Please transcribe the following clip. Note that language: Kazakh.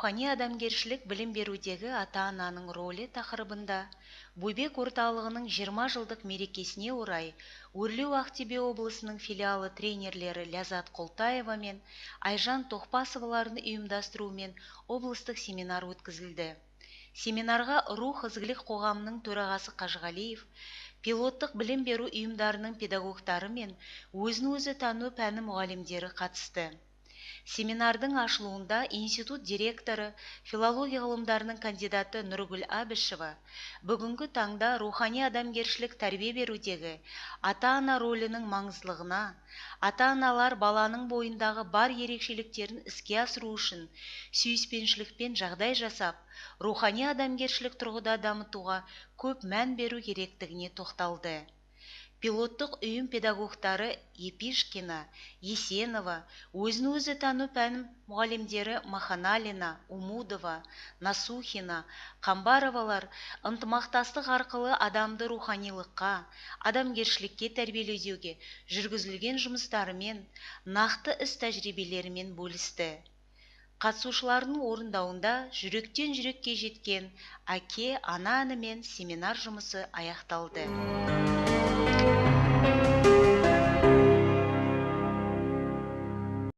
рухани адамгершілік білім берудегі ата-ананың рөлі тақырыбында Бөбек орталығының 20 жылдық мерекесіне орай Өрлеу Ақтөбе облысының филиалы тренерлері Ляззат Құлтаева мен Айжан Тоқпасовалардың ұйымдастыруымен облыстық семинар өткізілді. Семинарға Рух ізгілік қоғамының төрағасы Қажығалиев, пилоттық білім беру ұйымдарының педагогтары мен өзін-өзі тану пәні мұғалімдері қатысты. Семинардың ашылуында институт директоры, филология ғылымдарының кандидаты Нұргүл Әбішева бүгінгі таңда рухани адамгершілік тәрбие берудегі ата-ана рөлінің маңыздылығына, ата-аналар баланың бойындағы бар ерекшеліктерін іске асыру үшін сүйіспеншілікпен жағдай жасап, рухани адамгершілік тұрғыда дамытуға көп мән беру керектігіне тоқталды. Пилоттық ұйым педагогтары Епишкина, Есенова, өзін-өзі тану пәні мұғалімдері Маханалина, Умудова, Насухина, Қамбаровалар ынтымақтастық арқылы адамды руханилыққа, адамгершілікке тәрбиелеуге жүргізілген жұмыстарымен, нақты іс тәжірибелерімен бөлісті. Қатысушылардың орындауында жүректен жүрекке жеткен әке, ана әнімен семинар жұмысы аяқталды.